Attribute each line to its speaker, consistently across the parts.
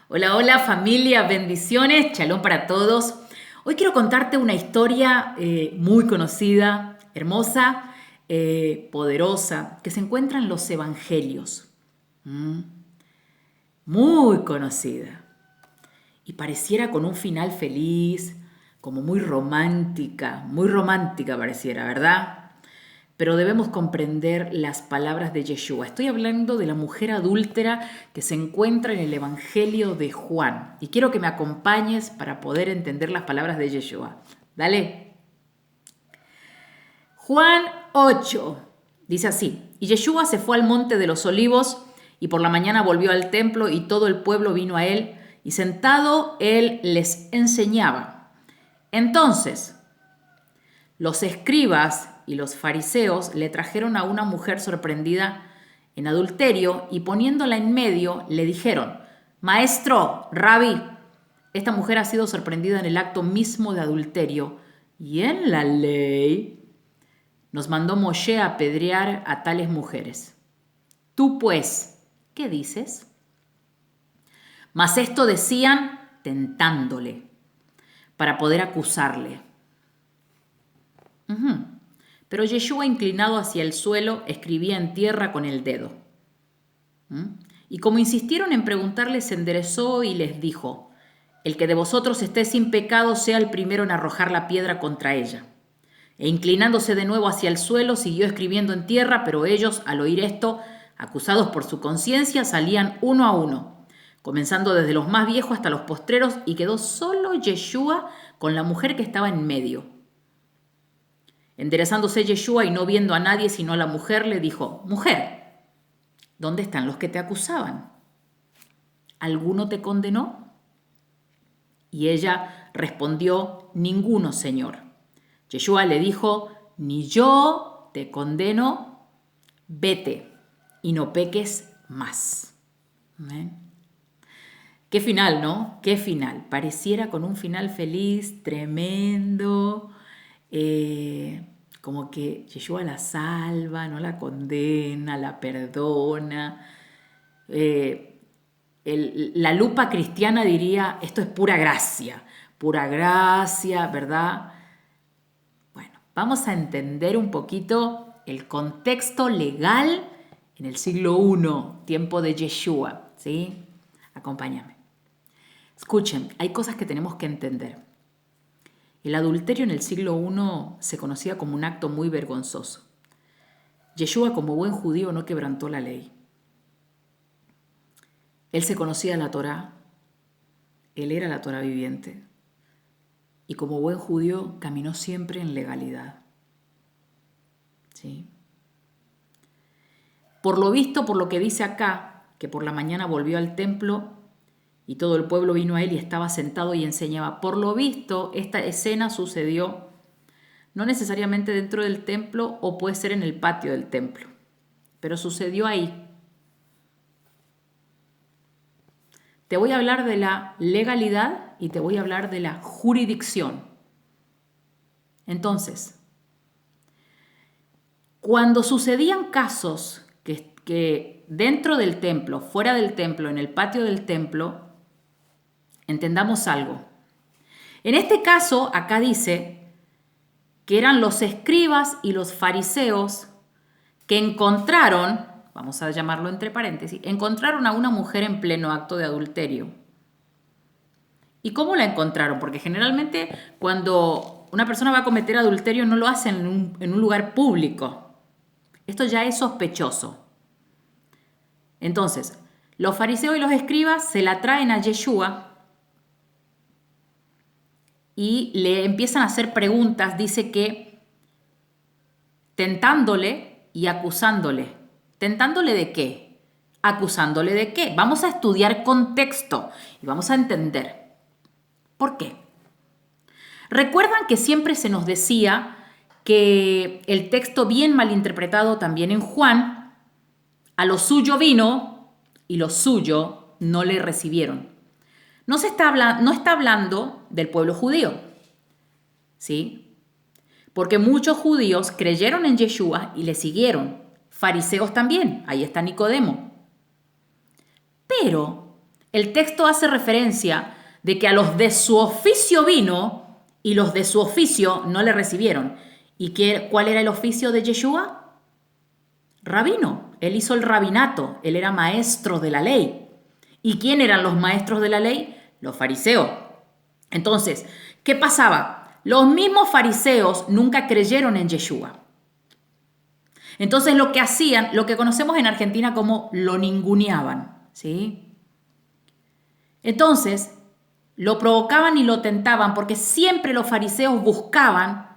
Speaker 1: Hola, hola familia, bendiciones, shalom para todos. Hoy quiero contarte una historia muy conocida, hermosa, poderosa, que se encuentra en los evangelios. Mm, Muy conocida. Y pareciera con un final feliz, como muy romántica pareciera, ¿verdad? Pero debemos comprender las palabras de Yeshua. Estoy hablando de la mujer adúltera que se encuentra en el Evangelio de Juan. Y quiero que me acompañes para poder entender las palabras de Yeshua. Dale. Juan 8 dice así: Y Yeshua se fue al monte de los olivos y por la mañana volvió al templo y todo el pueblo vino a él y sentado él les enseñaba. Entonces los escribas y los fariseos le trajeron a una mujer sorprendida en adulterio y poniéndola en medio le dijeron: Maestro, Rabí, esta mujer ha sido sorprendida en el acto mismo de adulterio y en la ley nos mandó Moshe a apedrear a tales mujeres. Tú pues, ¿qué dices? Mas esto decían tentándole para poder acusarle. Pero Yeshua, inclinado hacia el suelo, escribía en tierra con el dedo. Y como insistieron en preguntarle, se enderezó y les dijo: El que de vosotros esté sin pecado sea el primero en arrojar la piedra contra ella. E inclinándose de nuevo hacia el suelo, siguió escribiendo en tierra, pero ellos, al oír esto, acusados por su conciencia, salían uno a uno, comenzando desde los más viejos hasta los postreros, y quedó solo Yeshua con la mujer que estaba en medio. Enderezándose Yeshua y no viendo a nadie sino a la mujer, le dijo: Mujer, ¿dónde están los que te acusaban? ¿Alguno te condenó? Y ella respondió: Ninguno, Señor. Yeshua le dijo: Ni yo te condeno, vete y no peques más. ¿Amén? Qué final, ¿no? Qué final. Pareciera con un final feliz, tremendo. Como que Yeshua la salva, no la condena, la perdona. La lupa cristiana diría: esto es pura gracia, ¿verdad? Bueno, vamos a entender un poquito el contexto legal en el siglo I, tiempo de Yeshua, ¿sí? Acompáñame. Escuchen, hay cosas que tenemos que entender. El adulterio en el siglo I se conocía como un acto muy vergonzoso. Yeshua, como buen judío, no quebrantó la ley. Él se conocía la Torá, él era la Torá viviente, y como buen judío caminó siempre en legalidad. ¿Sí? Por lo visto, por lo que dice acá, que por la mañana volvió al templo y todo el pueblo vino a él y estaba sentado y enseñaba. Por lo visto, esta escena sucedió no necesariamente dentro del templo, o puede ser en el patio del templo, pero sucedió ahí. Te voy a hablar de la legalidad y te voy a hablar de la jurisdicción. Entonces, cuando sucedían casos que dentro del templo, fuera del templo, en el patio del templo, entendamos algo. En este caso, acá dice que eran los escribas y los fariseos que encontraron, vamos a llamarlo entre paréntesis, encontraron a una mujer en pleno acto de adulterio. ¿Y cómo la encontraron? Porque generalmente cuando una persona va a cometer adulterio no lo hace en un lugar público. Esto ya es sospechoso. Entonces, los fariseos y los escribas se la traen a Yeshua y le empiezan a hacer preguntas, dice que tentándole y acusándole. ¿Tentándole de qué? ¿Acusándole de qué? Vamos a estudiar contexto y vamos a entender. ¿Por qué? Recuerdan que siempre se nos decía que el texto bien malinterpretado también en Juan, a lo suyo vino y lo suyo no le recibieron. No está hablando del pueblo judío, ¿sí? Porque muchos judíos creyeron en Yeshua y le siguieron. Fariseos también, ahí está Nicodemo. Pero el texto hace referencia de que a los de su oficio vino y los de su oficio no le recibieron. ¿Y cuál era el oficio de Yeshua? Rabino. Él hizo el rabinato, él era maestro de la ley. ¿Y quién eran los maestros de la ley? Los fariseos. Entonces, ¿qué pasaba? Los mismos fariseos nunca creyeron en Yeshua. Entonces lo que hacían, lo que conocemos en Argentina como lo ninguneaban, ¿sí? Entonces, lo provocaban y lo tentaban porque siempre los fariseos buscaban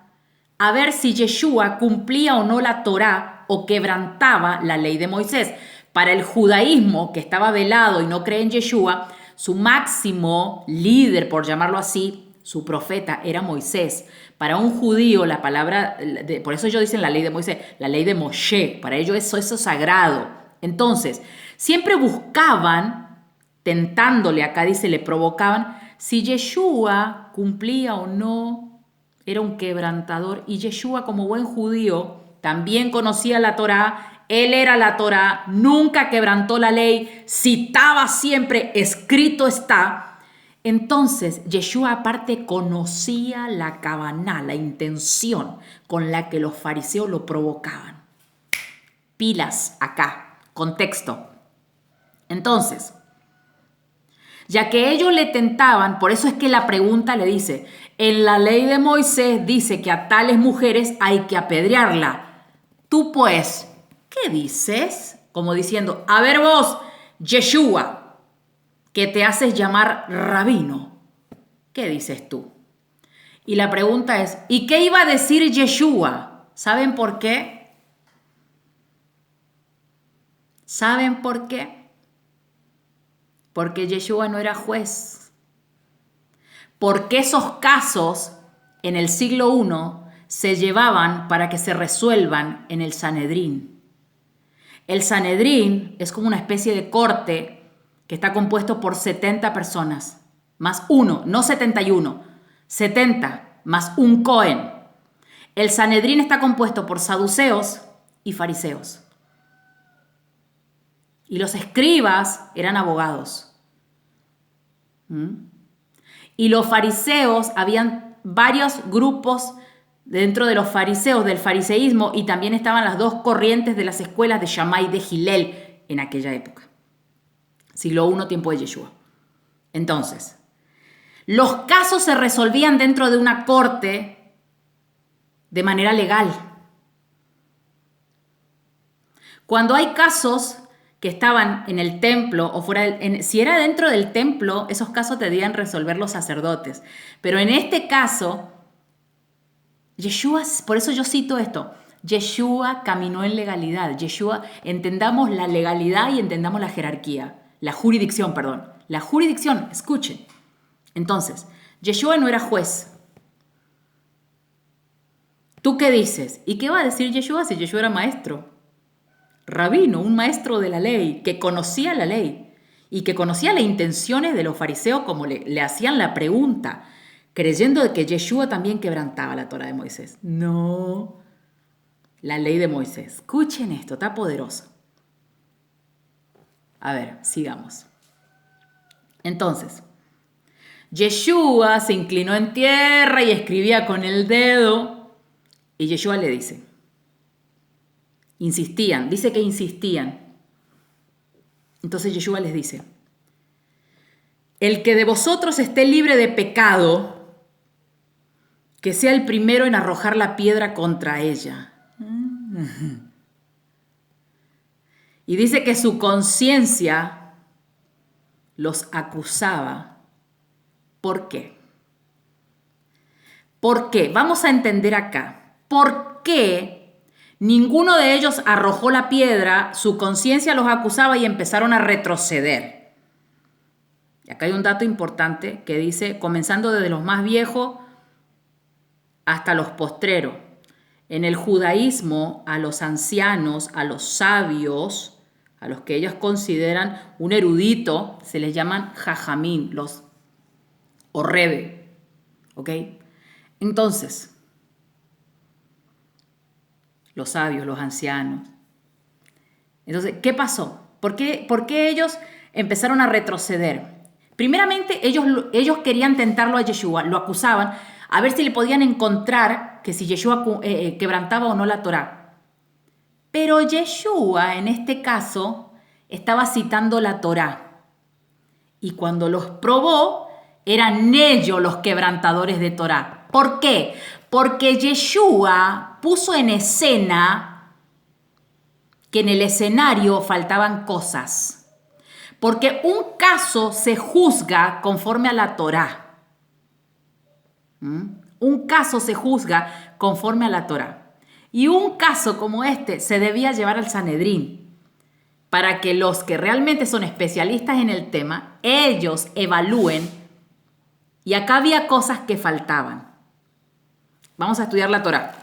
Speaker 1: a ver si Yeshua cumplía o no la Torá o quebrantaba la ley de Moisés. Para el judaísmo, que estaba velado y no cree en Yeshua, su máximo líder, por llamarlo así, su profeta, era Moisés. Para un judío, la palabra, por eso ellos dicen la ley de Moisés, la ley de Moshe, para ellos eso es sagrado. Entonces, siempre buscaban, tentándole, acá dice, le provocaban, si Yeshua cumplía o no, era un quebrantador. Y Yeshua, como buen judío, también conocía la Torá, él era la Torá, nunca quebrantó la ley, citaba siempre, escrito está. Entonces, Yeshua aparte conocía la kavaná, la intención con la que los fariseos lo provocaban. Pilas acá, contexto. Entonces, ya que ellos le tentaban, por eso es que la pregunta le dice, en la ley de Moisés dice que a tales mujeres hay que apedrearla. Tú pues, ¿qué dices? Como diciendo, a ver vos, Yeshua, que te haces llamar rabino, ¿qué dices tú? Y la pregunta es, ¿y qué iba a decir Yeshua? ¿Saben por qué? ¿Saben por qué? Porque Yeshua no era juez. Porque esos casos en el siglo I se llevaban para que se resuelvan en el Sanedrín. El Sanedrín es como una especie de corte que está compuesto por 70 personas, más uno, no 71, 70 más un Cohen. El Sanedrín está compuesto por saduceos y fariseos. Y los escribas eran abogados. Y los fariseos, habían varios grupos dentro de los fariseos, del fariseísmo, y también estaban las dos corrientes de las escuelas de Shammai y de Hillel en aquella época. Siglo I, tiempo de Yeshua. Entonces, los casos se resolvían dentro de una corte de manera legal. Cuando hay casos que estaban en el templo o fuera, si era dentro del templo, esos casos debían resolver los sacerdotes. Pero en este caso, Yeshua, por eso yo cito esto, Yeshua caminó en legalidad. Yeshua, entendamos la legalidad y entendamos la jerarquía. La jurisdicción, escuchen. Entonces, Yeshua no era juez. ¿Tú qué dices? ¿Y qué va a decir Yeshua si Yeshua era maestro? Rabino, un maestro de la ley, que conocía la ley y que conocía las intenciones de los fariseos como le hacían la pregunta, creyendo de que Yeshua también quebrantaba la Torá de Moisés. No, la ley de Moisés. Escuchen esto, está poderoso. A ver, sigamos. Entonces, Yeshua se inclinó en tierra y escribía con el dedo. Y Yeshua le dice, dice que insistían. Entonces Yeshua les dice, el que de vosotros esté libre de pecado, que sea el primero en arrojar la piedra contra ella. Y dice que su conciencia los acusaba. ¿Por qué? ¿Por qué? Vamos a entender acá. ¿Por qué ninguno de ellos arrojó la piedra? Su conciencia los acusaba y empezaron a retroceder. Y acá hay un dato importante que dice, comenzando desde los más viejos hasta los postreros. En el judaísmo, a los ancianos, a los sabios, a los que ellos consideran un erudito, se les llaman jajamín, o rebe, ¿ok? Entonces, los sabios, los ancianos. Entonces, ¿qué pasó? ¿Por qué ellos empezaron a retroceder. Primeramente, ellos querían tentarlo a Yeshua, lo acusaban, a ver si le podían encontrar que si Yeshua quebrantaba o no la Torá. Pero Yeshua, en este caso, estaba citando la Torá. Y cuando los probó, eran ellos los quebrantadores de Torá. ¿Por qué? Porque Yeshua puso en escena que en el escenario faltaban cosas. Porque un caso se juzga conforme a la Torá. Un caso se juzga conforme a la Torá. Y un caso como este se debía llevar al Sanedrín para que los que realmente son especialistas en el tema, ellos evalúen. Y acá había cosas que faltaban. Vamos a estudiar la Torá.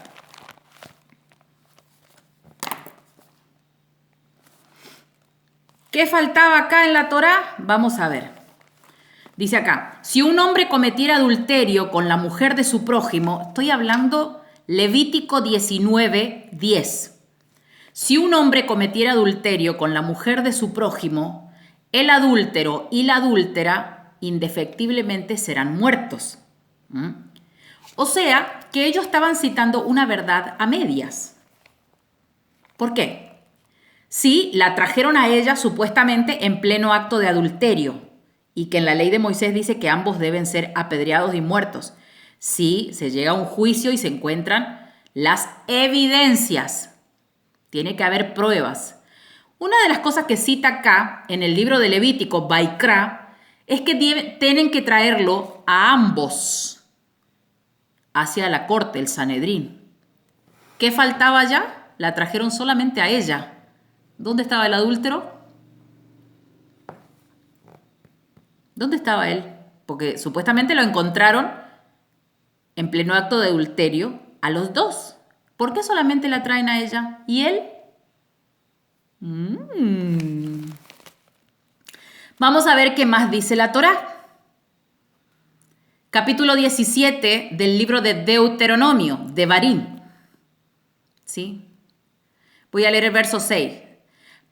Speaker 1: ¿Qué faltaba acá en la Torá? Vamos a ver. Dice acá, si un hombre cometiera adulterio con la mujer de su prójimo, estoy hablando Levítico 19:10. Si un hombre cometiera adulterio con la mujer de su prójimo, el adúltero y la adúltera indefectiblemente serán muertos. O sea, que ellos estaban citando una verdad a medias. ¿Por qué? Sí, la trajeron a ella supuestamente en pleno acto de adulterio y que en la ley de Moisés dice que ambos deben ser apedreados y muertos. Sí, se llega a un juicio y se encuentran las evidencias. Tiene que haber pruebas. Una de las cosas que cita acá en el libro de Levítico, Baikra, es que tienen que traerlo a ambos hacia la corte, el Sanedrín. ¿Qué faltaba ya? La trajeron solamente a ella. ¿Dónde estaba el adúltero? ¿Dónde estaba él? Porque supuestamente lo encontraron en pleno acto de adulterio a los dos. ¿Por qué solamente la traen a ella? ¿Y él? Vamos a ver qué más dice la Torá. Capítulo 17 del libro de Deuteronomio, de Barín. ¿Sí? Voy a leer el verso 6.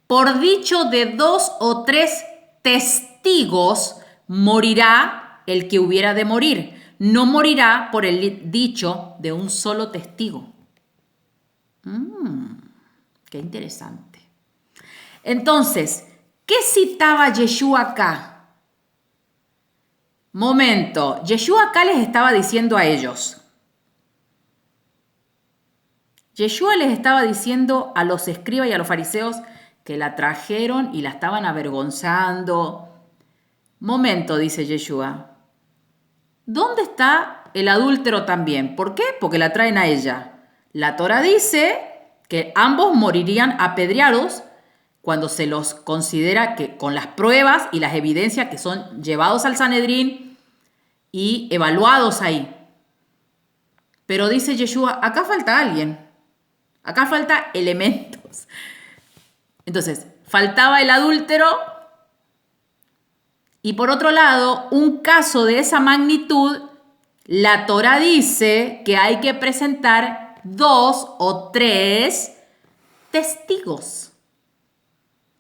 Speaker 1: Por dicho de 2 o 3 testigos morirá el que hubiera de morir. No morirá por el dicho de un solo testigo. Qué interesante. Entonces, ¿qué citaba Yeshua acá? Momento, Yeshua acá les estaba diciendo a ellos. Yeshua les estaba diciendo a los escribas y a los fariseos que la trajeron y la estaban avergonzando. Momento, dice Yeshua. ¿Dónde está el adúltero también? ¿Por qué? Porque la traen a ella. La Torá dice que ambos morirían apedreados cuando se los considera que con las pruebas y las evidencias que son llevados al Sanedrín y evaluados ahí. Pero dice Yeshua, acá falta alguien. Acá falta elementos. Entonces, faltaba el adúltero y por otro lado, un caso de esa magnitud, la Torá dice que hay que presentar 2 o 3 testigos.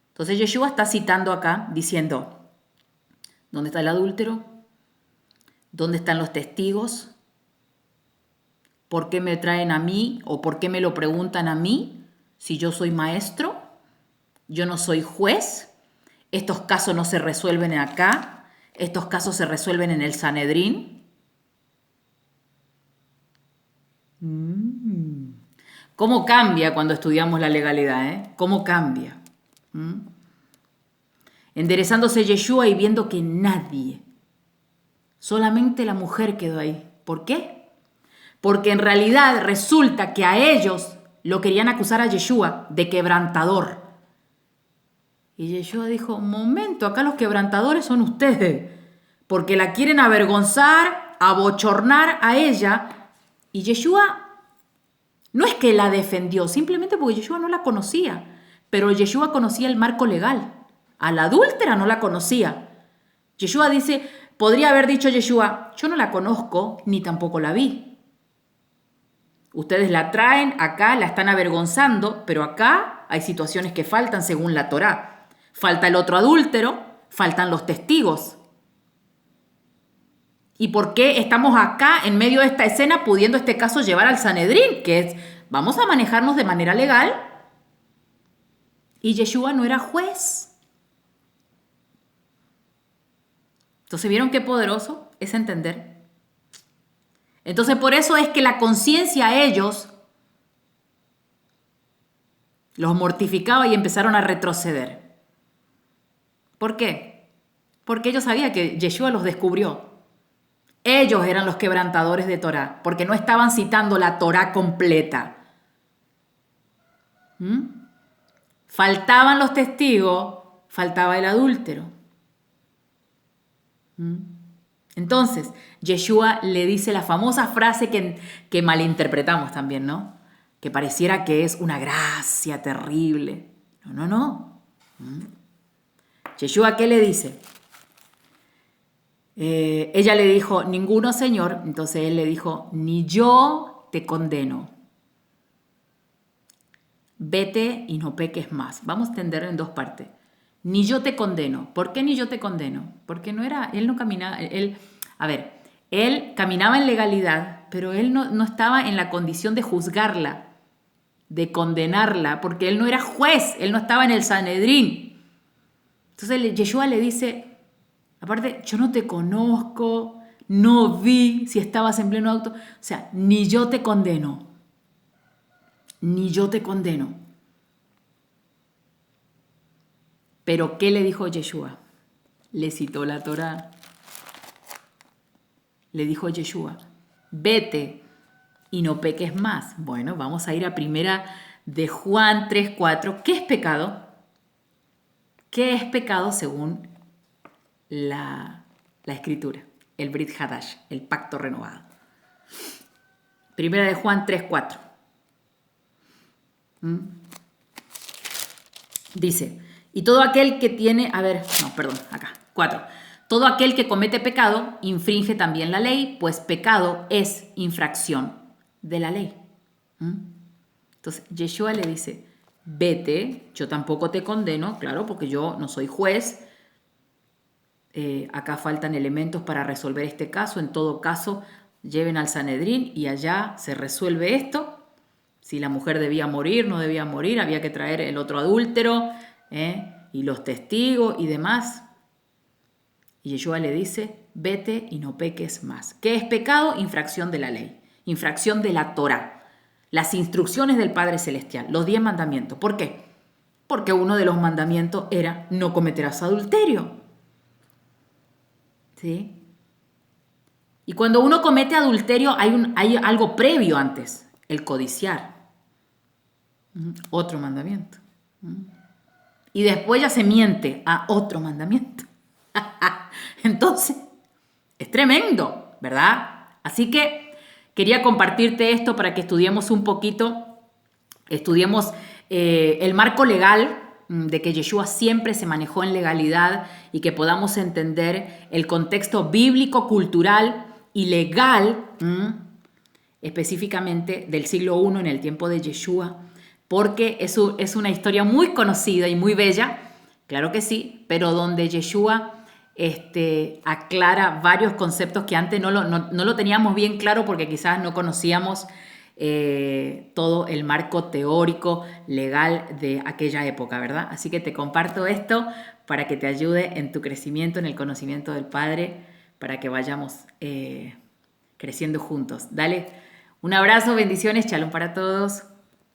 Speaker 1: Entonces Yeshua está citando acá diciendo, ¿dónde está el adúltero? ¿Dónde están los testigos? ¿Por qué me traen a mí o por qué me lo preguntan a mí si yo soy maestro? Yo no soy juez. Estos casos no se resuelven acá. Estos casos se resuelven en el Sanedrín. ¿Cómo cambia cuando estudiamos la legalidad? ¿Cómo cambia? Enderezándose Yeshua y viendo que nadie, solamente la mujer quedó ahí. ¿Por qué? Porque en realidad resulta que a ellos lo querían acusar a Yeshua de quebrantador. Y Yeshua dijo, momento, acá los quebrantadores son ustedes, porque la quieren avergonzar, abochornar a ella. Y Yeshua no es que la defendió, simplemente porque Yeshua no la conocía, pero Yeshua conocía el marco legal. A la adúltera no la conocía. Yeshua dice, podría haber dicho Yeshua, yo no la conozco ni tampoco la vi. Ustedes la traen acá, la están avergonzando, pero acá hay situaciones que faltan según la Torá. Falta el otro adúltero, Faltan los testigos. ¿Y por qué estamos acá en medio de esta escena pudiendo este caso llevar al Sanedrín? Que es, vamos a manejarnos de manera legal. Y Yeshua no era juez. Entonces, ¿vieron qué poderoso es entender? Entonces, por eso es que la conciencia a ellos los mortificaba y empezaron a retroceder. ¿Por qué? Porque ellos sabían que Yeshua los descubrió. Ellos eran los quebrantadores de Torá, porque no estaban citando la Torá completa. Faltaban los testigos, faltaba el adúltero. Entonces, Yeshua le dice la famosa frase que malinterpretamos también, ¿no? Que pareciera que es una gracia terrible. No. Yeshua, ¿qué le dice? Ella le dijo, ninguno, Señor. Entonces él le dijo, ni yo te condeno. Vete y no peques más. Vamos a entenderlo en dos partes. Ni yo te condeno. ¿Por qué ni yo te condeno? Porque él no caminaba, él caminaba en legalidad, pero él no estaba en la condición de juzgarla, de condenarla, porque él no era juez, él no estaba en el Sanedrín. Entonces Yeshua le dice, aparte, yo no te conozco, no vi si estabas en pleno auto, o sea, ni yo te condeno, ni yo te condeno. Pero ¿qué le dijo Yeshua? Le citó la Torá. Le dijo Yeshua, vete y no peques más. Bueno, vamos a ir a primera de Juan 3:4. ¿Qué es pecado? ¿Qué es pecado según la escritura? El Brit Hadash, el pacto renovado. Primera de Juan 3:4. Dice, y todo aquel que tiene, acá, 4. Todo aquel que comete pecado infringe también la ley, pues pecado es infracción de la ley. Entonces, Yeshua le dice, vete, yo tampoco te condeno, claro, porque yo no soy juez. Acá faltan elementos para resolver este caso. En todo caso, lleven al Sanedrín y allá se resuelve esto. Si la mujer debía morir, no debía morir, había que traer el otro adúltero, y los testigos y demás. Y Yeshua le dice, vete y no peques más. ¿Qué es pecado? Infracción de la ley, infracción de la Torá, las instrucciones del Padre Celestial, los 10 mandamientos. ¿Por qué? Porque uno de los mandamientos era, no cometerás adulterio. ¿Sí? Y cuando uno comete adulterio hay algo previo antes, el codiciar. Otro mandamiento. Y después ya se miente a otro mandamiento. Entonces, es tremendo, ¿verdad? Así que quería compartirte esto para que estudiemos un poquito, estudiemos el marco legal de que Yeshua siempre se manejó en legalidad y que podamos entender el contexto bíblico, cultural y legal, específicamente del siglo I en el tiempo de Yeshua, porque es una historia muy conocida y muy bella, claro que sí, pero donde Yeshua aclara varios conceptos que antes no lo teníamos bien claro porque quizás no conocíamos todo el marco teórico, legal de aquella época, ¿verdad? Así que te comparto esto para que te ayude en tu crecimiento, en el conocimiento del Padre, para que vayamos creciendo juntos. Dale, un abrazo, bendiciones, shalom para todos.